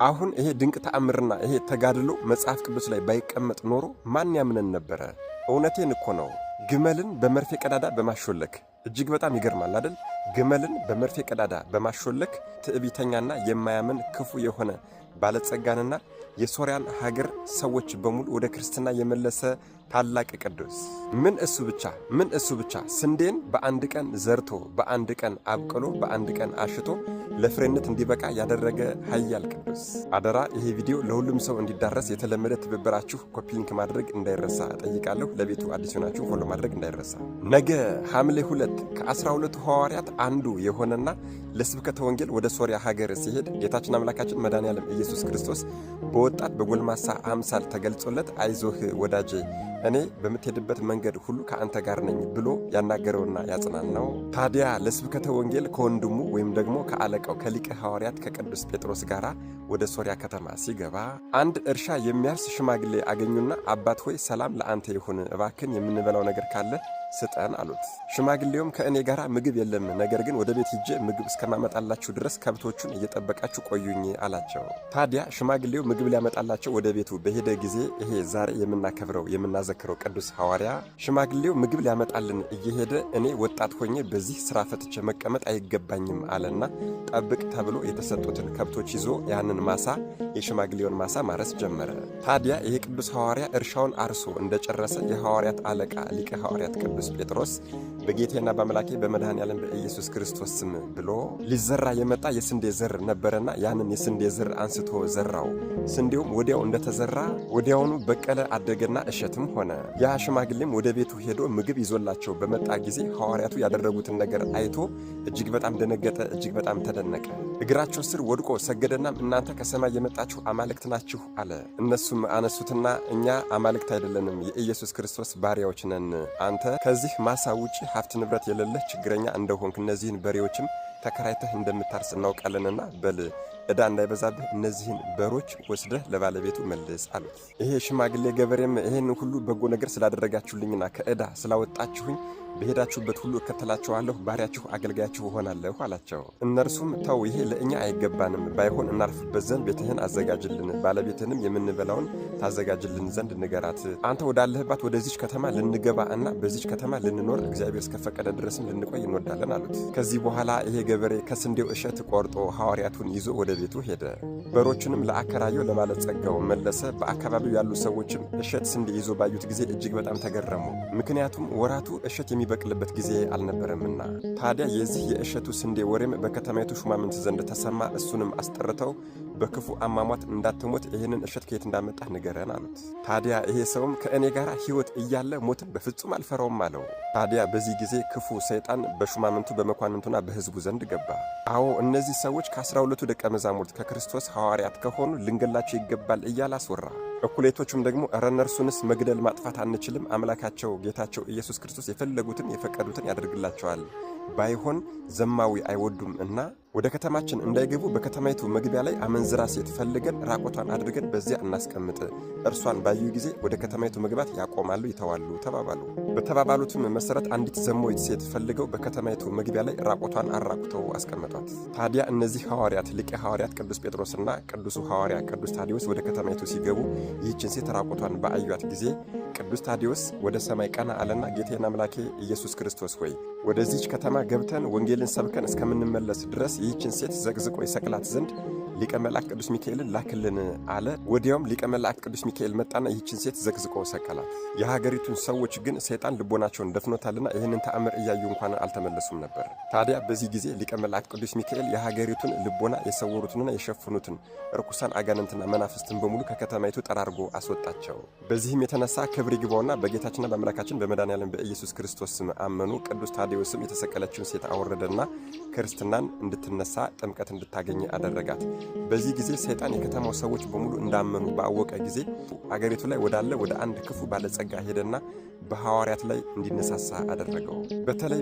አሁን ይሄ ድንቅ ተአምርና ይሄ ተጋድሎ መጽሐፍ ቅዱስ ላይ ባይቀመጥ ኖሮ ማን ያምነን ነበረ? እውነቴን እኮ ነው። ግመልን በመርፌ ቀዳዳ በማሾለክ እጅግ በጣም ይገርማል አይደል? ግመልን በመርፌ ቀዳዳ በማሾለክ ትዕቢተኛና የማያምን ክፉ የሆነ ባለጸጋንና የሶርያን ሀገር ሰዎች በሙሉ ወደ ክርስትና የመለሰ ታላቅ ቅዱስ። ምን እሱ ብቻ ስንዴን በአንድ ቀን ዘርቶ በአንድ ቀን አብቅሎ በአንድ ቀን አሽቶ ለፍሬነት እንዲበቃ ያደረገ ኃያል ቅዱስ። አደራ ይሄ ቪዲዮ ለሁሉም ሰው እንዲዳረስ የተለመደ ትብብራችሁ ኮፒ ሊንክ ማድረግ እንዳይረሳ ጠይቃለሁ። ለቤቱ አዲስ ሆናችሁ ፎሎ ማድረግ እንዳይረሳ። ነገ ሐምሌ 2 ከ12 ሐዋርያት አንዱ የሆነና ለስብከተ ወንጌል ወደ ሶርያ ሀገር ሲሄድ ጌታችን አምላካችን መድኃኔዓለም ኢየሱስ ክርስቶስ በወጣት በጎልማሳ አምሳል ተገልጾለት አይዞህ ወዳጄ እኔ በምትሄድበት መንገድ ሁሉ ከአንተ ጋር ነኝ ብሎ ያናገረውና ያጽናናው። ታዲያ ለስብከተ ወንጌል ከወንድሙ ወይም ደግሞ ከአለቃው ከሊቀ ሐዋርያት ከቅዱስ ጴጥሮስ ጋር ወደ ሶርያ ከተማ ሲገባ አንድ እርሻ የሚያርስ ሽማግሌ አገኙና አባት ሆይ ሰላም ለአንተ ይሁን፣ እባክን የምንበላው ነገር ካለ ስጠን አሉት። ሽማግሌውም ከእኔ ጋር ምግብ የለም፣ ነገር ግን ወደ ቤት ሂጄ ምግብ እስከማመጣላችሁ ድረስ ከብቶቹን እየጠበቃችሁ ቆዩኝ አላቸው። ታዲያ ሽማግሌው ምግብ ሊያመጣላቸው ወደ ቤቱ በሄደ ጊዜ ይሄ ዛሬ የምናከብረው የምናዘክረው ቅዱስ ሐዋርያ ሽማግሌው ምግብ ሊያመጣልን እየሄደ እኔ ወጣት ሆኜ በዚህ ስራ ፈትቼ መቀመጥ አይገባኝም አለና ጠብቅ ተብሎ የተሰጡትን ከብቶች ይዞ ያንን ማሳ የሽማግሌውን ማሳ ማረስ ጀመረ። ታዲያ ይሄ ቅዱስ ሐዋርያ እርሻውን አርሶ እንደጨረሰ የሐዋርያት አለቃ ሊቀ ሐዋርያት ቅዱስ ጴጥሮስ በጌቴና በአምላኬ በመድኃኔዓለም በኢየሱስ ክርስቶስ ስም ብሎ ሊዘራ የመጣ የስንዴ ዘር ነበረና ያንን የስንዴ ዘር አንስቶ ዘራው። ስንዴውም ወዲያው እንደተዘራ ወዲያውኑ በቀለ፣ አደገና እሸትም ሆነ። ያ ሽማግሌም ወደ ቤቱ ሄዶ ምግብ ይዞላቸው በመጣ ጊዜ ሐዋርያቱ ያደረጉትን ነገር አይቶ እጅግ በጣም ደነገጠ፣ እጅግ በጣም ተደነቀ። እግራቸው ስር ወድቆ ሰገደናም እናንተ ከሰማይ የመጣችሁ አማልክት ናችሁ አለ። እነሱም አነሱትና እኛ አማልክት አይደለንም፣ የኢየሱስ ክርስቶስ ባሪያዎች ነን። አንተ ከዚህ ማሳ ውጪ ሀብት ንብረት የሌለህ ችግረኛ እንደሆንክ እነዚህን በሬዎችም ተከራይተህ እንደምታርስ እናውቃለንና በል ዕዳ እንዳይበዛብህ እነዚህን በሮች ወስደህ ለባለቤቱ መልስ አሉት። ይሄ ሽማግሌ ገበሬም ይሄን ሁሉ በጎ ነገር ስላደረጋችሁልኝና ከዕዳ ስላወጣችሁኝ በሄዳችሁበት ሁሉ እከተላችኋለሁ፣ ባሪያችሁ አገልጋያችሁ እሆናለሁ አላቸው። እነርሱም ተው፣ ይሄ ለእኛ አይገባንም፣ ባይሆን እናርፍበት ዘንድ ቤትህን አዘጋጅልን፣ ባለቤትህንም የምንበላውን ታዘጋጅልን ዘንድ ንገራት። አንተ ወዳለህባት ወደዚች ከተማ ልንገባ እና በዚች ከተማ ልንኖር እግዚአብሔር እስከፈቀደ ድረስም ልንቆይ እንወዳለን አሉት። ከዚህ በኋላ ይሄ ገበሬ ከስንዴው እሸት ቆርጦ ሐዋርያቱን ይዞ ወደ ቤቱ ሄደ። በሮቹንም ለአከራየው ለባለጸጋው መለሰ። በአካባቢው ያሉ ሰዎችም እሸት ስንዴ ይዞ ባዩት ጊዜ እጅግ በጣም ተገረሙ። ምክንያቱም ወራቱ እሸት የሚበቅልበት ጊዜ አልነበረምና። ታዲያ የዚህ የእሸቱ ስንዴ ወሬም በከተማይቱ ሹማምንት ዘንድ ተሰማ። እሱንም አስጠርተው በክፉ አሟሟት እንዳትሞት ይህንን እሸት ከየት እንዳመጣህ ንገረን አሉት። ታዲያ ይሄ ሰውም ከእኔ ጋር ሕይወት እያለ ሞትን በፍጹም አልፈራውም አለው። ታዲያ በዚህ ጊዜ ክፉ ሰይጣን በሹማምንቱ በመኳንንቱና በሕዝቡ ዘንድ ገባ። አዎ እነዚህ ሰዎች ከ12ቱ ደቀ መዛሙርት ከክርስቶስ ሐዋርያት ከሆኑ ልንገላቸው ይገባል እያለ አስወራ። እኩሌቶቹም ደግሞ እረ እነርሱንስ መግደል ማጥፋት አንችልም፣ አምላካቸው ጌታቸው ኢየሱስ ክርስቶስ የፈለጉትን የፈቀዱትን ያደርግላቸዋል፣ ባይሆን ዘማዊ አይወዱም እና ወደ ከተማችን እንዳይገቡ በከተማይቱ መግቢያ ላይ አመንዝራ ሴት ፈልገን ራቆቷን አድርገን በዚያ እናስቀምጥ፣ እርሷን ባዩ ጊዜ ወደ ከተማይቱ መግባት ያቆማሉ፣ ይተዋሉ ተባባሉ። በተባባሉትም መሰረት አንዲት ዘማዊት ሴት ፈልገው በከተማይቱ መግቢያ ላይ ራቆቷን አራቁተው አስቀመጧት። ታዲያ እነዚህ ሐዋርያት ሊቀ ሐዋርያት ቅዱስ ጴጥሮስና ቅዱሱ ሐዋርያ ቅዱስ ታዲዮስ ወደ ከተማይቱ ሲገቡ ይህችን ሴት ራቆቷን በአዩት ጊዜ ቅዱስ ታዲዮስ ወደ ሰማይ ቀና አለና ጌታዬና አምላኬ ኢየሱስ ክርስቶስ ሆይ ወደዚች ከተማ ገብተን ወንጌልን ሰብከን እስከምንመለስ ድረስ ይህችን ሴት ዘቅዝቆ ይሰቅላት ዘንድ ሊቀ መላእክት ቅዱስ ሚካኤልን ላክልን አለ። ወዲያውም ሊቀ መላእክት ቅዱስ ሚካኤል መጣና ይህችን ሴት ዘቅዝቆ ሰቀላት። የሀገሪቱን ሰዎች ግን ሰይጣን ልቦናቸውን ደፍኖታልና ይህንን ተአምር እያዩ እንኳን አልተመለሱም ነበር። ታዲያ በዚህ ጊዜ ሊቀ መላእክት ቅዱስ ሚካኤል የሀገሪቱን ልቦና የሰወሩትንና የሸፈኑትን ርኩሳን አጋንንትና መናፍስትን በሙሉ ከከተማይቱ ጠራርጎ አስወጣቸው። በዚህም የተነሳ ክብር ይግባውና በጌታችንና በአምላካችን በመድኃኔዓለም በኢየሱስ ክርስቶስ ስም አመኑ። ቅዱስ ታዲዮስም የተሰቀለችውን ሴት አወረደና ክርስትናን እንድትነሳ ጥምቀት እንድታገኝ አደረጋት። በዚህ ጊዜ ሰይጣን የከተማው ሰዎች በሙሉ እንዳመኑ ባወቀ ጊዜ አገሪቱ ላይ ወደ አንድ ክፉ ባለጸጋ ሄደና በሐዋርያት ላይ እንዲነሳሳ አደረገው።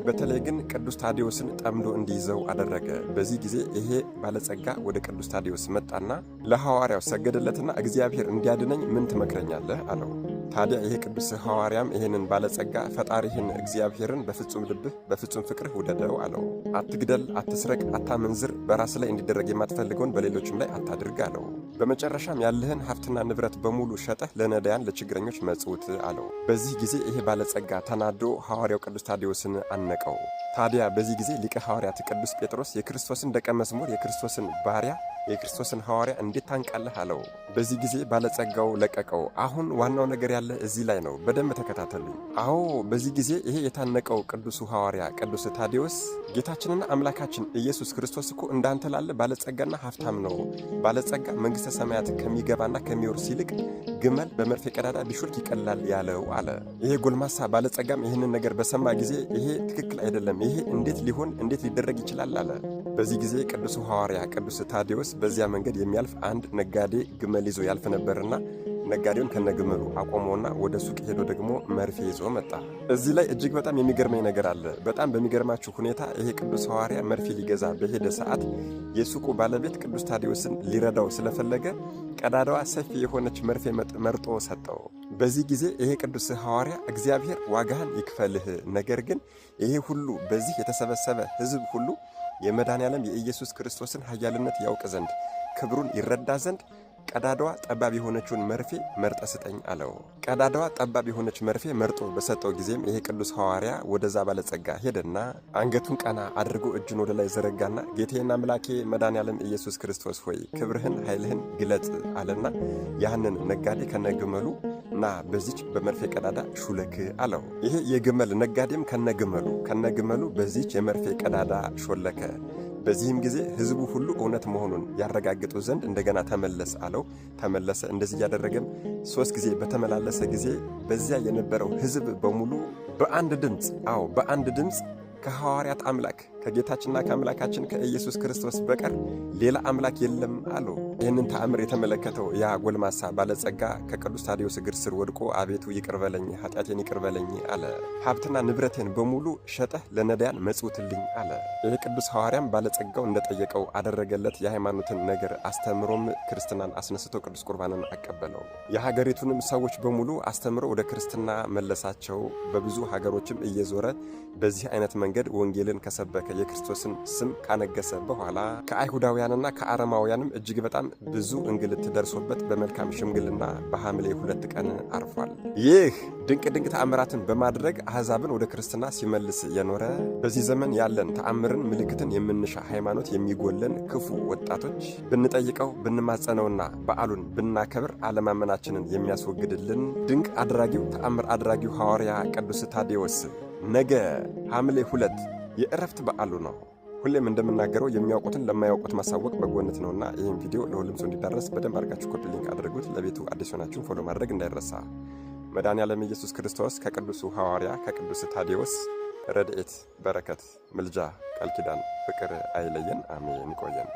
በተለይ ግን ቅዱስ ታዲዮስን ጠምዶ እንዲይዘው አደረገ። በዚህ ጊዜ ይሄ ባለጸጋ ወደ ቅዱስ ታዲዮስ መጣና ለሐዋርያው ሰገደለትና እግዚአብሔር እንዲያድነኝ ምን ትመክረኛለህ አለው። ታዲያ ይሄ ቅዱስ ሐዋርያም ይሄንን ባለጸጋ ፈጣሪህን እግዚአብሔርን በፍጹም ልብህ በፍጹም ፍቅርህ ውደደው አለው። አትግደል፣ አትስረቅ፣ አታመንዝር፣ በራስ ላይ እንዲደረግ የማትፈልገውን በሌሎችም ላይ አታድርግ አለው። በመጨረሻም ያለህን ሀብትና ንብረት በሙሉ ሸጠህ ለነዳያን ለችግረኞች መጽውት አለው። በዚህ ጊዜ ይሄ ባለጸጋ ተናዶ ሐዋርያው ቅዱስ ታዴዎስን አነቀው። ታዲያ በዚህ ጊዜ ሊቀ ሐዋርያት ቅዱስ ጴጥሮስ የክርስቶስን ደቀ መዝሙር የክርስቶስን ባሪያ የክርስቶስን ሐዋርያ እንዴት ታንቃለህ አለው። በዚህ ጊዜ ባለጸጋው ለቀቀው። አሁን ዋናው ነገር ያለ እዚህ ላይ ነው። በደንብ ተከታተሉኝ። አዎ በዚህ ጊዜ ይሄ የታነቀው ቅዱሱ ሐዋርያ ቅዱስ ታዴዎስ ጌታችንና አምላካችን ኢየሱስ ክርስቶስ እኮ እንዳንተ ላለ ባለጸጋና ሀብታም ነው። ባለጸጋ መንግሥተ ሰማያት ከሚገባና ከሚወርስ ይልቅ ግመል በመርፌ ቀዳዳ ቢሾልክ ይቀላል ያለው አለ። ይሄ ጎልማሳ ባለጸጋም ይህንን ነገር በሰማ ጊዜ ይሄ ትክክል አይደለም፣ ይሄ እንዴት ሊሆን እንዴት ሊደረግ ይችላል አለ። በዚህ ጊዜ ቅዱሱ ሐዋርያ ቅዱስ ታዴዎስ በዚያ መንገድ የሚያልፍ አንድ ነጋዴ ግመል ይዞ ያልፍ ነበርና ነጋዴውን ከነግመሉ አቆመውና ወደ ሱቅ ሄዶ ደግሞ መርፌ ይዞ መጣ። እዚህ ላይ እጅግ በጣም የሚገርመኝ ነገር አለ። በጣም በሚገርማችሁ ሁኔታ ይሄ ቅዱስ ሐዋርያ መርፌ ሊገዛ በሄደ ሰዓት የሱቁ ባለቤት ቅዱስ ታዴዎስን ሊረዳው ስለፈለገ ቀዳዳዋ ሰፊ የሆነች መርፌ መርጦ ሰጠው። በዚህ ጊዜ ይሄ ቅዱስ ሐዋርያ እግዚአብሔር ዋጋህን ይክፈልህ፣ ነገር ግን ይሄ ሁሉ በዚህ የተሰበሰበ ሕዝብ ሁሉ የመድኃኔዓለም የኢየሱስ ክርስቶስን ኃያልነት ያውቅ ዘንድ ክብሩን ይረዳ ዘንድ ቀዳዳዋ ጠባብ የሆነችውን መርፌ መርጠ ስጠኝ አለው። ቀዳዳዋ ጠባብ የሆነች መርፌ መርጦ በሰጠው ጊዜም ይሄ ቅዱስ ሐዋርያ ወደዛ ባለጸጋ ሄደና አንገቱን ቀና አድርጎ እጁን ወደ ላይ ዘረጋና ጌቴና አምላኬ መድኃኔዓለም ኢየሱስ ክርስቶስ ሆይ ክብርህን ኃይልህን ግለጥ አለና ያንን ነጋዴ ከነግመሉ እና በዚች በመርፌ ቀዳዳ ሹለክ አለው። ይሄ የግመል ነጋዴም ከነግመሉ በዚች የመርፌ ቀዳዳ ሾለከ። በዚህም ጊዜ ሕዝቡ ሁሉ እውነት መሆኑን ያረጋግጡ ዘንድ እንደገና ተመለስ አለው። ተመለሰ። እንደዚህ እያደረገም 3 ጊዜ በተመላለሰ ጊዜ በዚያ የነበረው ሕዝብ በሙሉ በአንድ ድምፅ ከሐዋርያት አምላክ ከጌታችንና ከአምላካችን ከኢየሱስ ክርስቶስ በቀር ሌላ አምላክ የለም አሉ። ይህንን ተአምር የተመለከተው ያ ጎልማሳ ባለጸጋ ከቅዱስ ታዴዎስ እግር ስር ወድቆ አቤቱ ይቅር በለኝ፣ ኃጢአቴን ይቅር በለኝ አለ። ሀብትና ንብረቴን በሙሉ ሸጠህ ለነዳያን መጽውትልኝ አለ። ይህ ቅዱስ ሐዋርያም ባለጸጋው እንደጠየቀው አደረገለት። የሃይማኖትን ነገር አስተምሮም ክርስትናን አስነስቶ ቅዱስ ቁርባንን አቀበለው። የሀገሪቱንም ሰዎች በሙሉ አስተምሮ ወደ ክርስትና መለሳቸው። በብዙ ሀገሮችም እየዞረ በዚህ አይነት መንገድ ወንጌልን ከሰበከ የክርስቶስን ስም ካነገሰ በኋላ ከአይሁዳውያንና ከአረማውያንም እጅግ በጣም ብዙ እንግልት ደርሶበት በመልካም ሽምግልና በሐምሌ 2 ቀን አርፏል። ይህ ድንቅ ተአምራትን በማድረግ አሕዛብን ወደ ክርስትና ሲመልስ የኖረ በዚህ ዘመን ያለን ተአምርን ምልክትን የምንሻ ሃይማኖት የሚጎለን ክፉ ወጣቶች ብንጠይቀው ብንማጸነውና በዓሉን ብናከብር አለማመናችንን የሚያስወግድልን ድንቅ አድራጊው ተአምር አድራጊው ሐዋርያ ቅዱስ ታዴዎስ ነገ ሐምሌ 2 የእረፍት በዓሉ ነው። ሁሌም እንደምናገረው የሚያውቁትን ለማያውቁት ማሳወቅ በጎነት ነውና ይህን ቪዲዮ ለሁሉም ሰው እንዲዳረስ በደንብ አድርጋችሁ ኮፒ ሊንክ አድርጉት። ለቤቱ አዲስ ሆናችሁን ፎሎ ማድረግ እንዳይረሳ። መድኃኔዓለም ኢየሱስ ክርስቶስ ከቅዱሱ ሐዋርያ ከቅዱስ ታዴዎስ ረድኤት፣ በረከት፣ ምልጃ፣ ቃል ኪዳን፣ ፍቅር አይለየን። አሜን። ይቆየን።